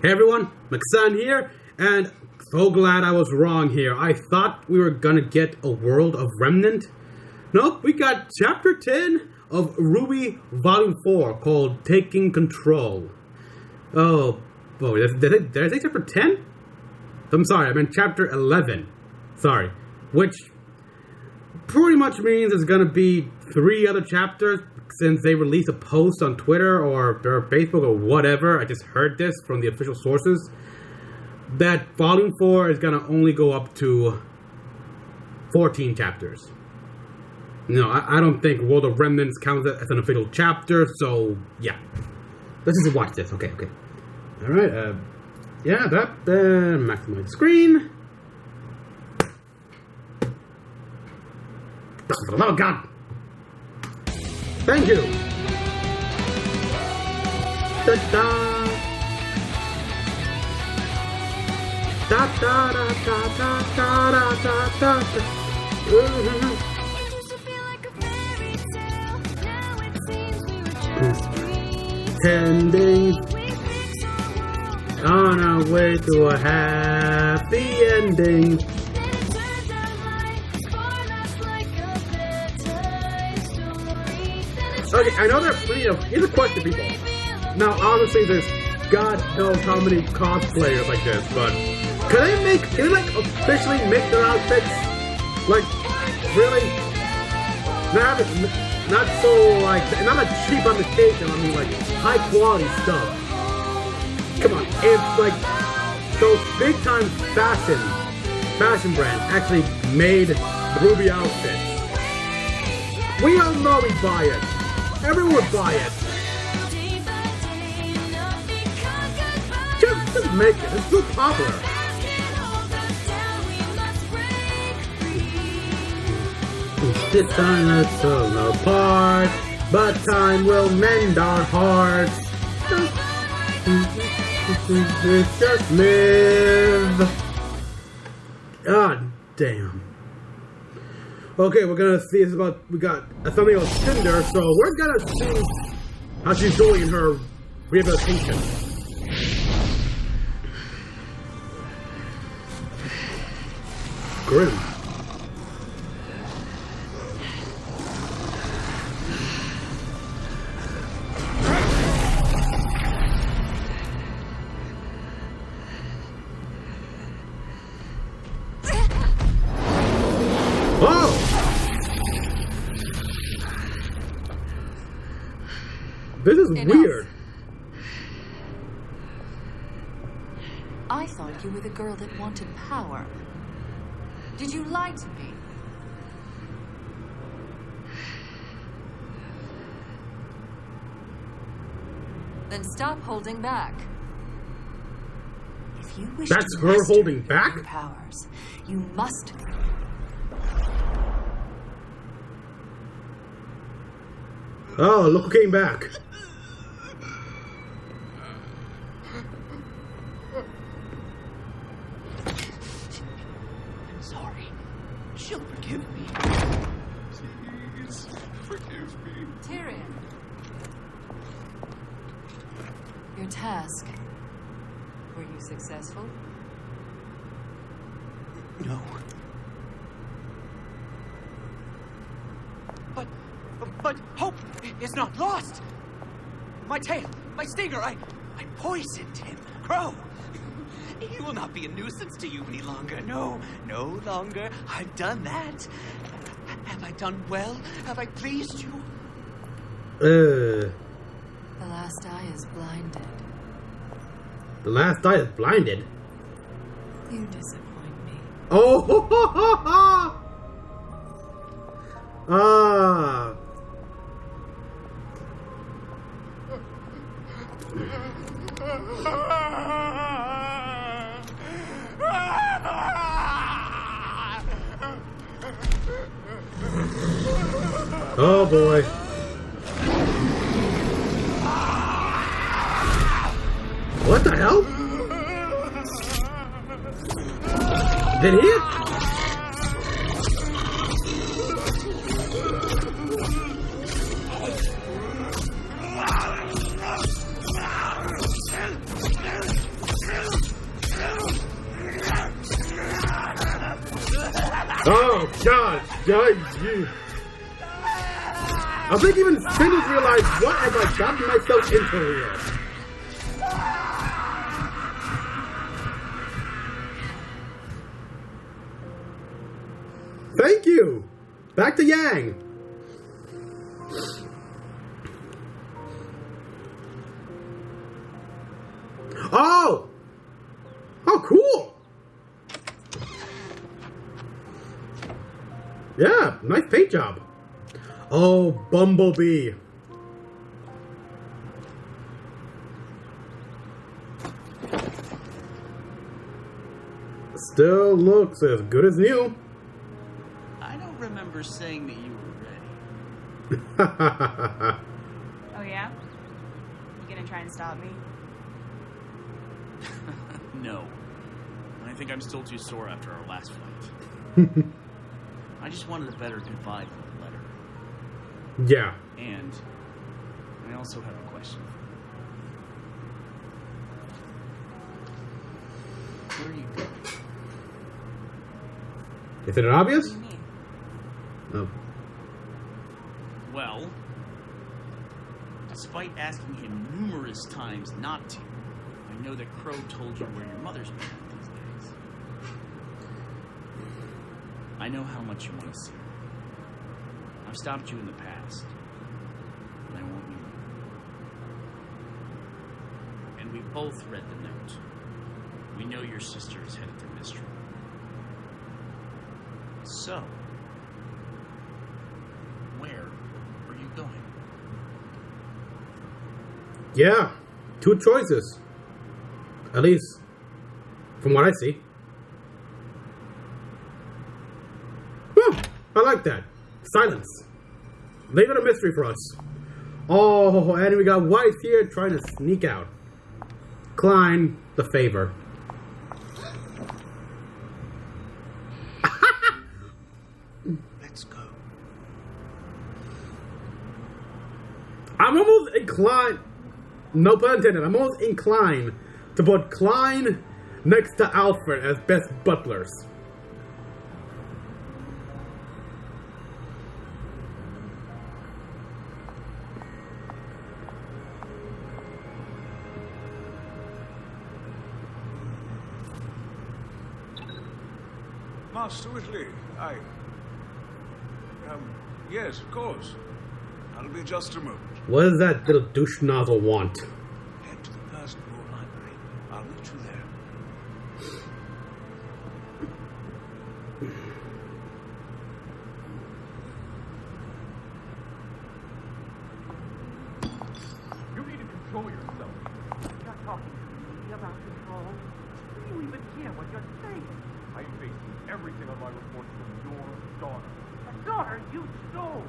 Hey everyone, Mecha-san here, and so glad I was wrong here. I thought we were gonna get a World of Remnant. Nope, we got Chapter 10 of RWBY Volume 4 called Taking Control. Oh, boy, did I say Chapter 10? I'm sorry, I meant Chapter 11. Sorry. Which pretty much means there's gonna be 3 other chapters since they released a post on Twitter or their Facebook or whatever. I just heard this from the official sources that Volume 4 is gonna only go up to 14 chapters. No, I don't think World of Remnants counts as an official chapter, so yeah. Let's just watch this. Okay. Alright, yeah, that, maximize the screen. For the love of God! Thank you! Da-da! Da-da-da-da-da-da-da-da-da. Tending on our way to a happy ending. Okay, I know there are plenty of... Here's a question, people. Now, obviously, there's God knows how many cosplayers like this, but... Can they officially make their outfits? Like, really? Not so, like... Not a cheap imitation, I mean, like, high-quality stuff. Come on, if, like, those big-time fashion brands actually made RWBY outfits, we all know we'd buy it. Everyone would buy it. Just make it. It's too popular. This time let's fall apart, but time will mend our hearts. Just live. God damn. Okay, we're gonna see this about, we got a thumbnail of Cinder, so we're gonna see how she's doing in her rehabilitation. Grim. This is weird. I thought you were the girl that wanted power. Did you lie to me? Then stop holding back. If you wish That's to her holding back? your powers, you must. Oh, look who came back. I'm sorry. She'll forgive me. Please, forgive me. Tyrion. Your task. Were you successful? No. But hope is not lost. My tail, my stinger, I poisoned him. Crow, he will not be a nuisance to you any longer. No longer. I've done that. Have I done well? Have I pleased you? The last eye is blinded. The last eye is blinded? You disappoint me. Oh, ah. Oh boy. What the hell? Did he? Oh, God. I think even Cinder realized, what have I gotten myself into here? Thank you. Back to Yang. Oh! Oh, cool! Yeah, nice paint job. Oh, Bumblebee. Still looks as good as new. I don't remember saying that you were ready. Oh yeah? You gonna try and stop me? No. I think I'm still too sore after our last fight. I just wanted a better goodbye than a letter. Yeah. And I also have a question for you. Where are you going? Is it obvious? What do you mean? No. Well, despite asking him numerous times not to, I know that Crow told you where your mother's been at these days. I know how much you want to see her. I've stopped you in the past, and I won't you. And we both read the note. We know your sister is headed to Mistral. So, where are you going? Yeah. Two choices. At least, from what I see. Well, I like that. Silence. Leave it a mystery for us. Oh, and we got Weiss here trying to sneak out. Klein, the favor. Let's go. I'm almost inclined, no pun intended, I'm almost inclined to put Klein next to Alfred as best butlers. Master Whitley, yes, of course. That'll be just a moment. What does that little douche nozzle want? Head to the first floor library. I'll meet you there. You need to control yourself. You're not talking to me about control. Do you even hear what you're saying? I'm facing everything on my report from your daughter. A daughter you stole!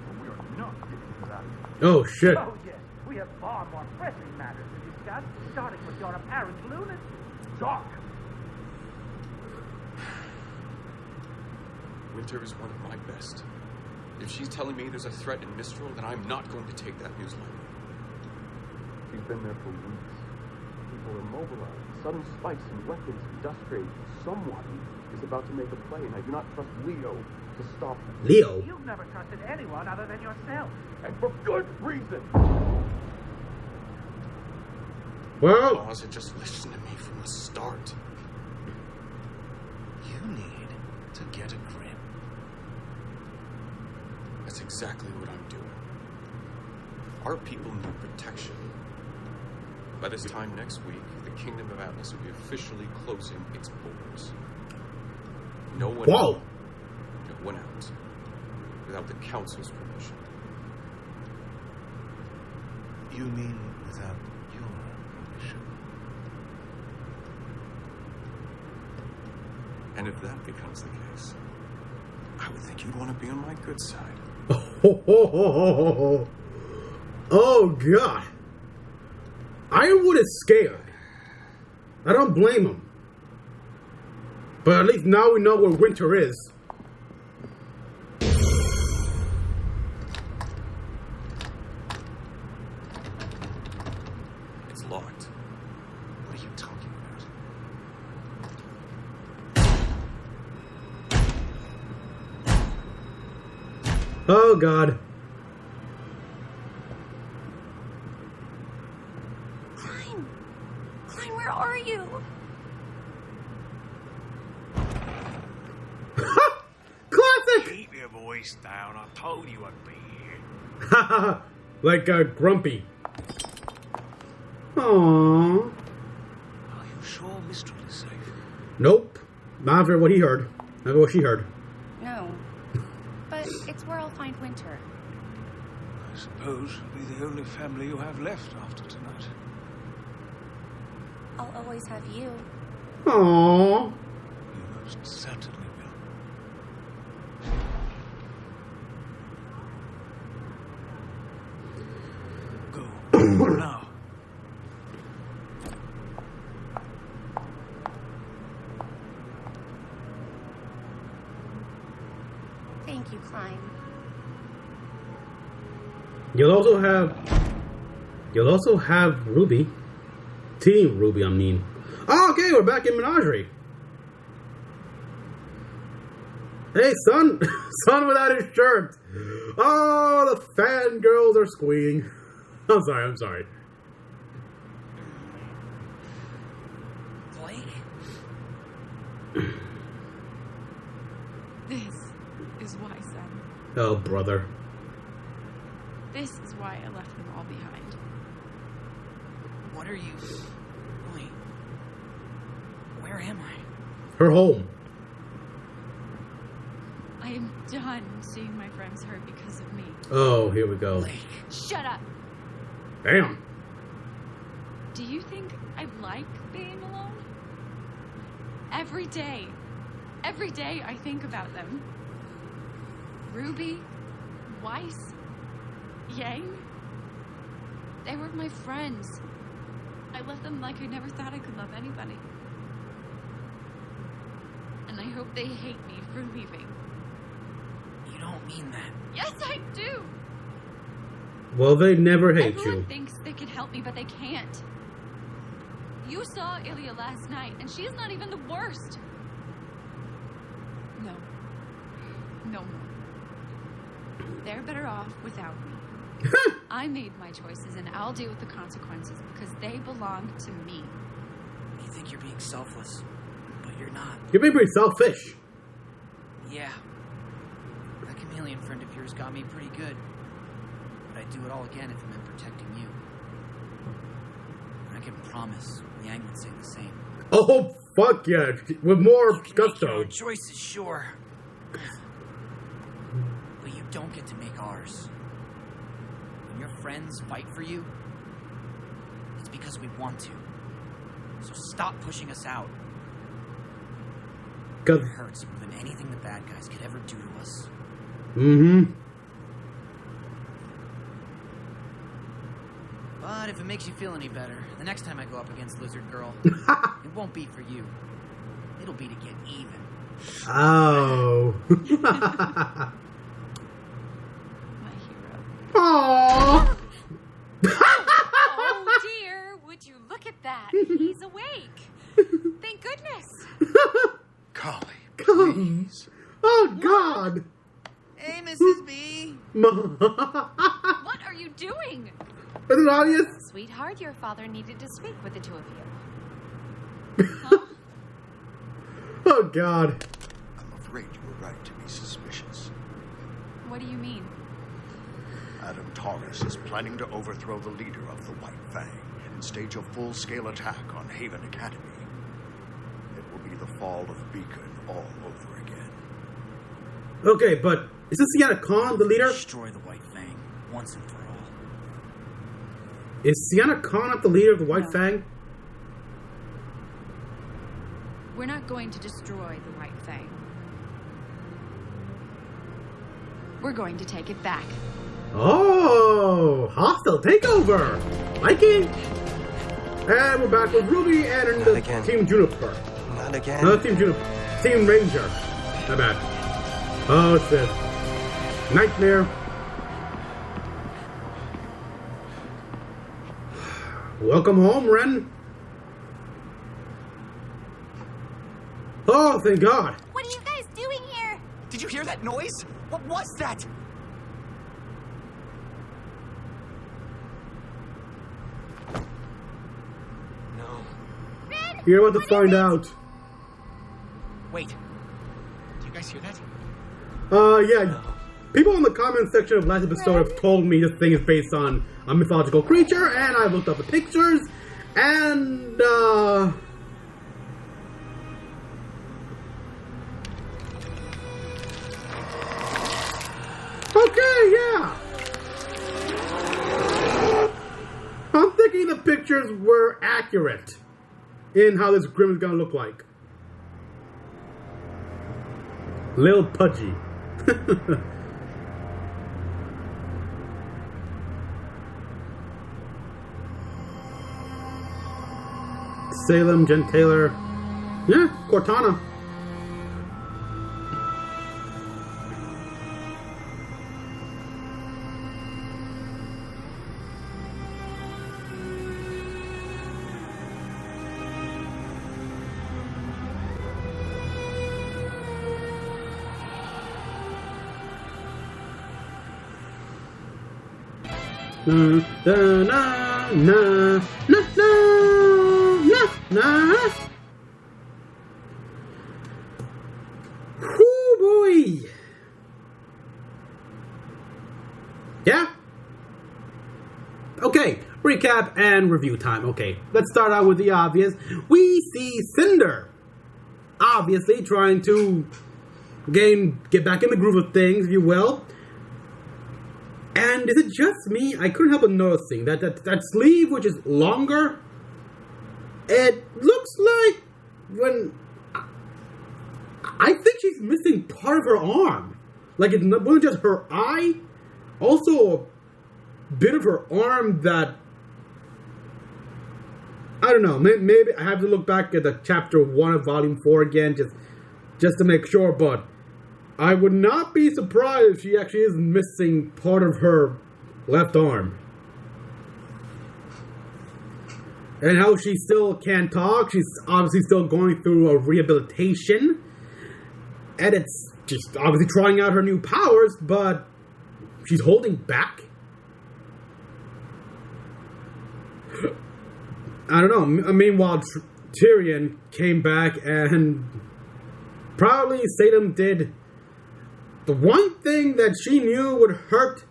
And we are not getting to that. Oh, shit. Oh, yes. We have far more pressing matters to discuss, starting with your apparent lunacy. Doc! Winter is one of my best. If she's telling me there's a threat in Mistral, then I'm not going to take that news lightly. We've been there for weeks. People are mobilized. Sudden spikes in weapons and dust rage. Someone is about to make a play, and I do not trust Leo to stop them. Leo? You've never trusted anyone other than yourself. And for good reason! Well, Laws had just listened to me from the start. You need to get a grip. That's exactly what I'm doing. Our people need protection. By this time next week, the Kingdom of Atlas will be officially closing its borders. No one Whoa. in, no one out, without the Council's permission. You mean without your permission? And if that becomes the case, I would think you'd want to be on my good side. Oh, God. Ironwood is scared. I don't blame him. But at least now we know where Winter is. It's locked. What are you talking about? Oh, God. Klein, where are you? Classic! Keep your voice down. I told you I'd be here. Haha. Like Grumpy. Aww. Are you sure Mistral is safe? Nope. Not after what he heard. Not what she heard. No. But it's where I'll find Winter. I suppose we'll be the only family you have left after tonight. I'll always have you. Aww. You most certainly will. Go. Now. Thank you, Klein. You'll also have Ruby. Team Ruby, I mean. Oh, okay, we're back in Menagerie. Hey, son. Son without his shirt. Oh, the fangirls are squealing. I'm sorry. Blake? This is why, son. Oh, brother. This is why I left them all behind. What are you... Wait. Where am I? Her home. I am done seeing my friends hurt because of me. Oh, here we go. Blake. Shut up! Damn. Do you think I like being alone? Every day I think about them. Ruby, Weiss, Yang. They were my friends. I left them like I never thought I could love anybody. And I hope they hate me for leaving. You don't mean that. Yes, I do! Well, they never hate Everyone you. thinks they can help me, but they can't. You saw Ilya last night, and she's not even the worst. No. No more. They're better off without me. I made my choices, and I'll deal with the consequences because they belong to me. You think you're being selfless, but you're not. You're being pretty selfish. Yeah. That chameleon friend of yours got me pretty good. But I'd do it all again if it meant protecting you. I can promise Yang would say the same. Oh, fuck yeah. With more You can make your gusto. own choices, sure. But you don't get to make ours. When your friends fight for you, it's because we want to. So stop pushing us out. It hurts more than anything the bad guys could ever do to us. Mm-hmm. But if it makes you feel any better, the next time I go up against Lizard Girl, it won't be for you. It'll be to get even. Oh. My hero. Aww. Oh dear, would you look at that? He's awake. Thank goodness. Carly, please. Oh, God. Hey, Mrs. B. What are you doing? Is it obvious? Sweetheart, your father needed to speak with the two of you. Huh? Oh, God. I'm afraid you were right to be suspicious. What do you mean? Adam Taurus is planning to overthrow the leader of the White Fang and stage a full-scale attack on Haven Academy. It will be the fall of Beacon all over again. Okay, but is this Sienna Khan the leader? Destroy the White Fang once and for all. Is Sienna Khan not the leader of the White No. Fang? We're not going to destroy the White Fang. We're going to take it back. Oh, hostile takeover. Like it. And we're back with Ruby and the again. Team Juniper. Not again. No, Team Juniper. Team Ranger. My bad. Oh, it's this. Nightmare. Welcome home, Ren. Oh, thank God. What are you guys doing here? Did you hear that noise? What was that? You're about to find out. Wait. Do you guys hear that? Yeah. People in the comment section of last episode have told me this thing is based on a mythological creature, and I looked up the pictures, and, okay, yeah. I'm thinking the pictures were accurate in how this Grimm is gonna look like. Lil Pudgy. Salem, Jen Taylor. Yeah, Cortana. Na na na na na na. Whoo boy. Yeah. Okay, recap and review time. Okay, let's start out with the obvious. We see Cinder, obviously trying to get back in the groove of things, if you will. And is it just me? I couldn't help but noticing that sleeve, which is longer, it looks like when I think she's missing part of her arm. Like it wasn't just her eye, also a bit of her arm that I don't know. Maybe I have to look back at the chapter 1 of volume 4 again, just to make sure, but I would not be surprised if she actually is missing part of her left arm. And how she still can't talk. She's obviously still going through a rehabilitation. And it's just obviously trying out her new powers, but she's holding back. I don't know. Meanwhile, Tyrion came back and probably Salem did the one thing that she knew would hurt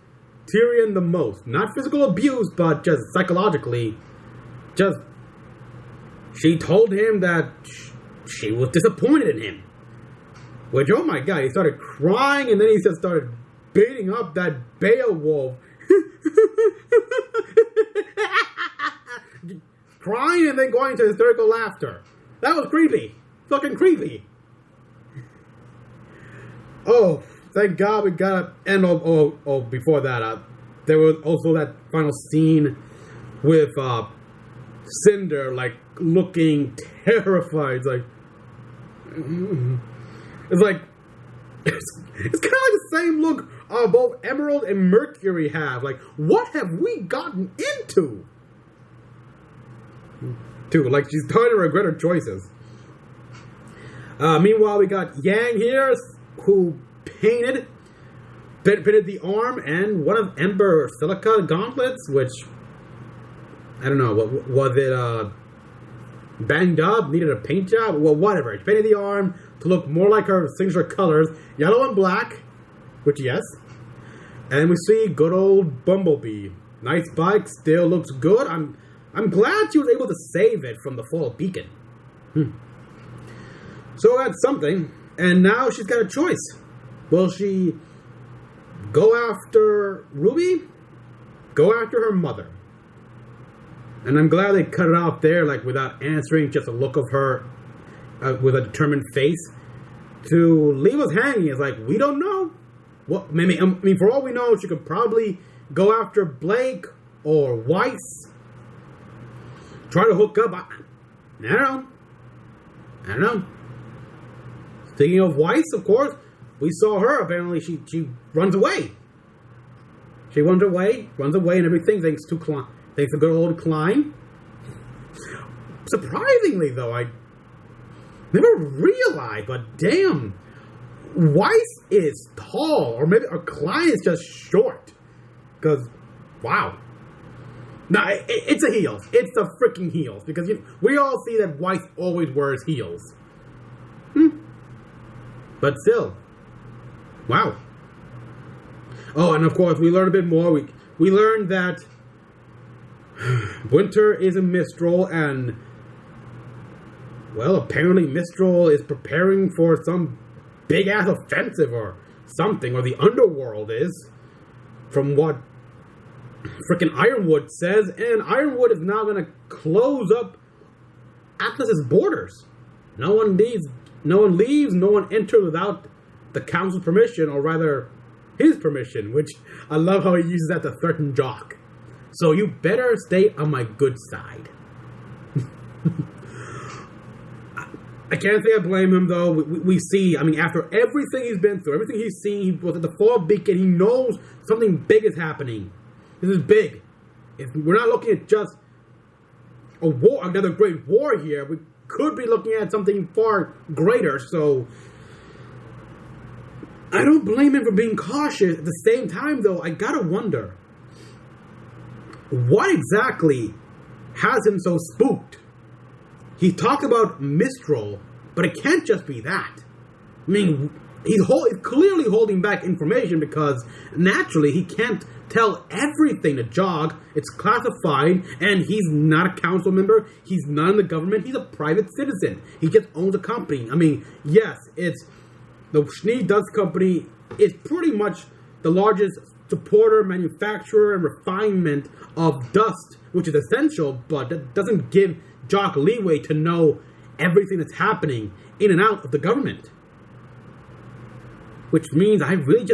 Tyrion the most. Not physical abuse, but just psychologically. She told him that she was disappointed in him. Which, oh my god, he started crying and then he just started beating up that Beowulf. Crying and then going to hysterical laughter. That was creepy. Fucking creepy. Oh, thank God we got... And before that, there was also that final scene with Cinder, like, looking terrified. It's like... It's kind of like the same look both Emerald and Mercury have. Like, what have we gotten into? Like, she's starting to regret her choices. Meanwhile, we got Yang here, who painted the arm and one of Ember Silica gauntlets, which, I don't know, was it banged up, needed a paint job? Well, whatever. She painted the arm to look more like her signature colors, yellow and black, which, yes. And we see good old Bumblebee. Nice bike, still looks good. I'm glad she was able to save it from the fall beacon. So that's something. And now she's got a choice. Will she go after RWBY? Go after her mother? And I'm glad they cut it off there, like without answering, just a look of her with a determined face. To leave us hanging is like, we don't know. Well, I mean, for all we know, she could probably go after Blake or Weiss. Try to hook up. I don't know. Speaking of Weiss, of course, we saw her. Apparently, she runs away. She runs away and everything thanks to good old Klein. Surprisingly, though, I never realized, but damn, Weiss is tall, or Klein is just short. Because, wow. No, it's a heels. It's the freaking heels. Because we all see that Weiss always wears heels. But still. Wow. Oh, and of course, we learned a bit more. We learned that Winter is in Mistral, and, well, apparently Mistral is preparing for some big-ass offensive or something, or the underworld is, from what frickin' Ironwood says, and Ironwood is now going to close up Atlas's borders. No one leaves, no one enters without the council's permission, or rather, his permission, which I love how he uses that to threaten Jock. So you better stay on my good side. I can't say I blame him, though. We see, I mean, after everything he's been through, everything he's seen, he was at the Fall Beacon, he knows something big is happening. This is big. If we're not looking at just a war, another great war here, we could be looking at something far greater, so I don't blame him for being cautious. At the same time, though, I gotta wonder, what exactly has him so spooked? He talked about Mistral, but it can't just be that. I mean, he's clearly holding back information because, naturally, he can't tell everything to Jog. It's classified, and he's not a council member. He's not in the government. He's a private citizen. He just owns a company. I mean, yes, it's the Schnee Dust Company is pretty much the largest supporter, manufacturer, and refinement of dust, which is essential, but that doesn't give Jock leeway to know everything that's happening in and out of the government. Which means there needs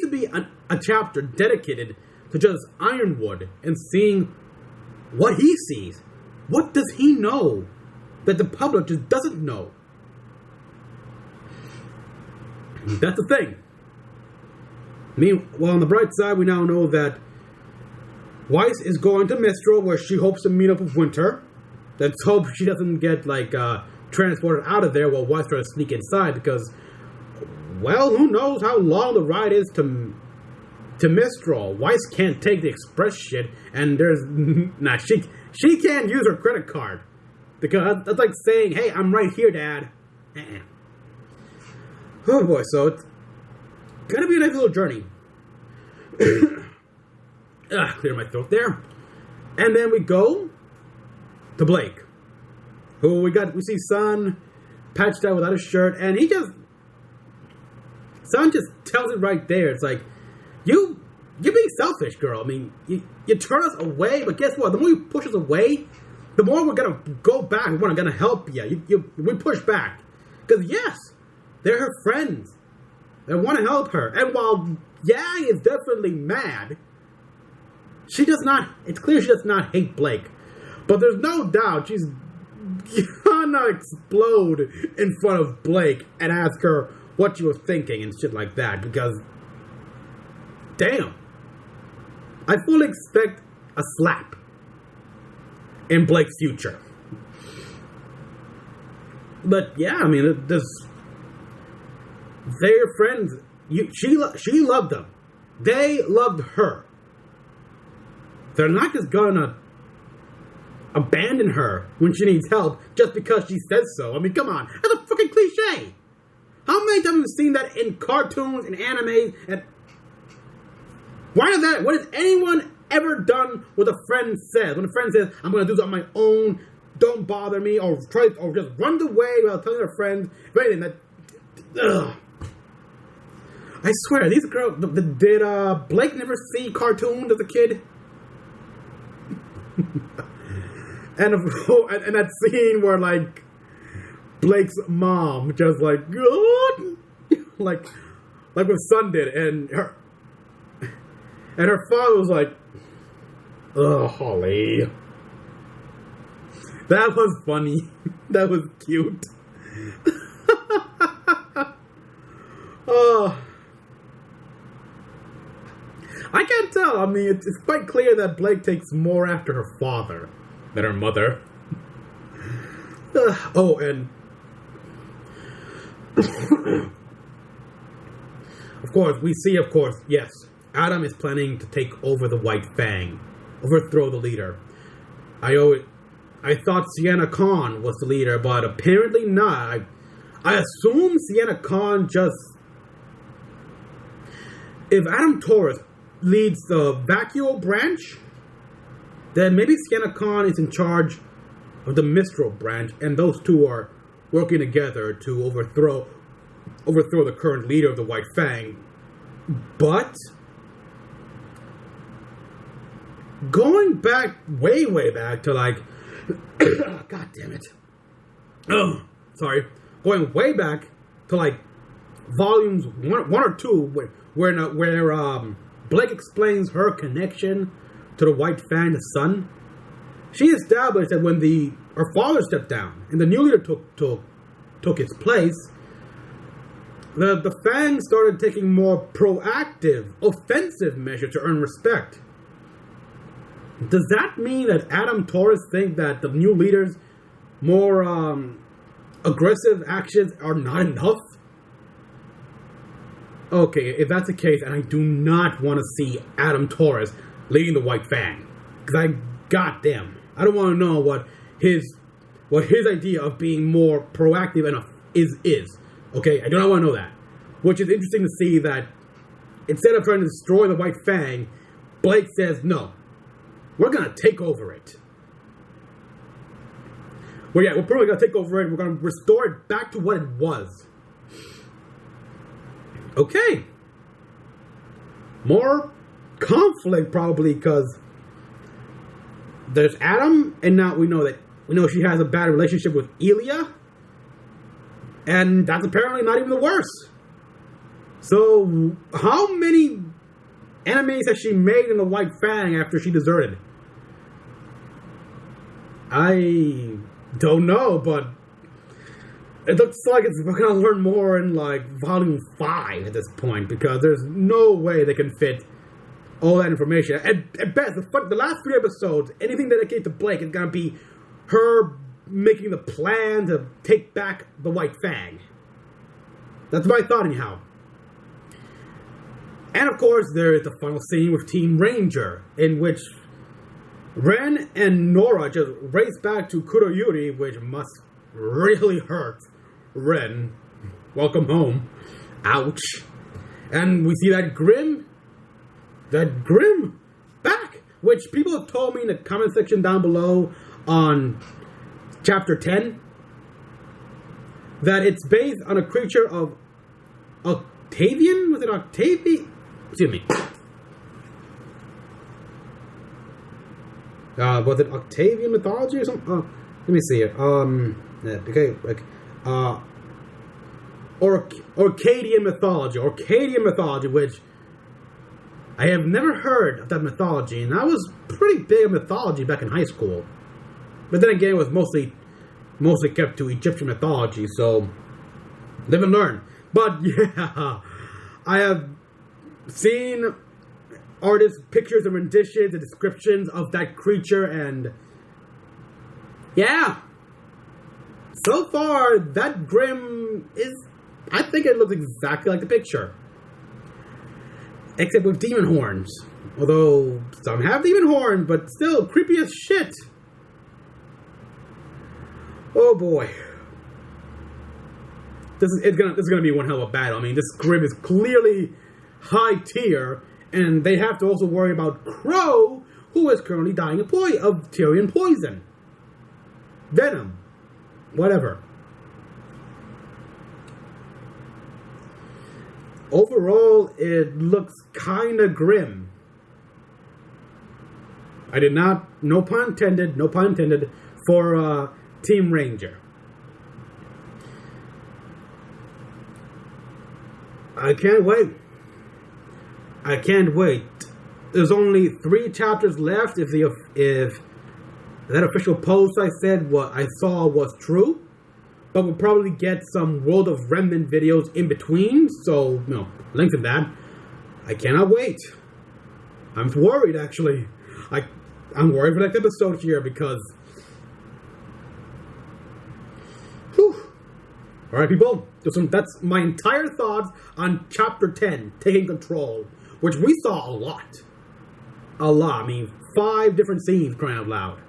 to be a chapter dedicated to just Ironwood and seeing what he sees. What does he know that the public just doesn't know? That's the thing. Meanwhile, on the bright side, we now know that Weiss is going to Mistral, where she hopes to meet up with Winter. Let's hope she doesn't get, transported out of there while Weiss tries to sneak inside, because, well, who knows how long the ride is to Mistral. Weiss can't take the express shit, and there's... Nah, she can't use her credit card. Because that's like saying, hey, I'm right here, Dad. Oh, boy, so it's gonna be a nice little journey. Clear my throat there. And then we go to Blake, who we see Sun patched out without a shirt, and Sun just tells it right there. It's like, you're being selfish, girl. I mean, you turn us away, but guess what? The more you push us away, the more we're gonna go back. We're gonna help you. We push back. Because yes, they're her friends. They want to help her. And while Yang is definitely mad, it's clear she does not hate Blake. But there's no doubt she's gonna explode in front of Blake and ask her what she was thinking and shit like that. Because, damn. I fully expect a slap in Blake's future. But yeah, I mean, they're friends. She loved them. They loved her. They're not just gonna abandon her when she needs help just because she says so. I mean, come on. That's a fucking cliche. How many times have we seen that in cartoons and anime? And what has anyone ever done what a friend says? When a friend says, I'm gonna do this on my own, don't bother me, or just run away without telling their friends, anything that... Ugh. I swear, these girls... Did Blake never see cartoons as a kid? and that scene where, Blake's mom just good, like what Sun did, and her father was like, oh, Holly. That was funny. That was cute. Oh. I can't tell. I mean, it's quite clear that Blake takes more after her father than her mother. Oh, and... Of course, yes, Adam is planning to take over the White Fang. overthrow the leader. I thought Sienna Khan was the leader, but apparently not. I assume Sienna Khan just... If Adam Taurus leads the Vacuo branch, then maybe Sienna Khan is in charge of the Mistral branch, and those two are working together to overthrow the current leader of the White Fang. But going back, way back to like, God damn it. Oh, sorry. Going way back to like volumes one or two, where Blake explains her connection to the White Fang, the son. She established that when her father stepped down and the new leader took his place, the Fang started taking more proactive, offensive measures to earn respect. Does that mean that Adam Taurus thinks that the new leader's more aggressive actions are not enough? Okay, if that's the case, and I do not want to see Adam Taurus leading the White Fang, because goddamn, I don't want to know what his idea of being more proactive enough is. Okay, I do not want to know that. Which is interesting to see that instead of trying to destroy the White Fang, Blake says, no, we're going to take over it. Well, yeah, we're probably going to take over it. We're going to restore it back to what it was. Okay. More conflict, probably, because there's Adam, and now we know she has a bad relationship with Elia. And that's apparently not even the worst. So, how many enemies has she made in the White Fang after she deserted? I don't know, but it looks like we're going to learn more in, like, Volume 5 at this point, because there's no way they can fit all that information. At best, the last 3 episodes, anything dedicated to Blake is going to be her making the plan to take back the White Fang. That's my thought, anyhow. And of course, there is the final scene with Team Ranger, in which Ren and Nora just race back to Kuroyuri, which must really hurt Ren. Welcome home. Ouch. And we see that Grim back, which people have told me in the comment section down below on Chapter 10, that it's based on a creature of Octavian? Was it Octavian? Excuse me. Was it Octavian mythology or something? Let me see it. Okay, like, Orcadian mythology, which I have never heard of that mythology, and I was pretty big on mythology back in high school. But then again, it was mostly kept to Egyptian mythology, so live and learn. But yeah, I have seen artists' pictures and renditions and descriptions of that creature, and yeah, so far that Grim I think it looks exactly like the picture, except with demon horns. Although some have demon horns, but still creepy as shit. Oh boy. This is gonna be one hell of a battle. I mean, this Grim is clearly high tier, and they have to also worry about Crow, who is currently dying of Tyrion poison. Venom. Whatever. Overall, it looks kinda grim. I did not, no pun intended, for Team Ranger. I can't wait. There's only 3 chapters left if that official post I saw was true. But we'll probably get some World of Remnant videos in between, so, links in that. I cannot wait. I'm worried, actually. I'm worried for the next episode here, because... Whew. Alright, people. That's my entire thoughts on Chapter 10, Taking Control, which we saw a lot. a lot. I mean, 5 different scenes, crying out loud.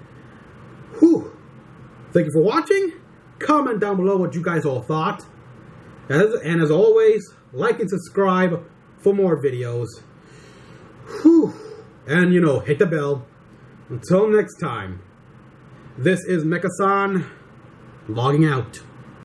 Whew. Thank you for watching. Comment down below what you guys all thought. And as always, like and subscribe for more videos. Whew. And, you know, hit the bell. Until next time, this is Mecha-san logging out.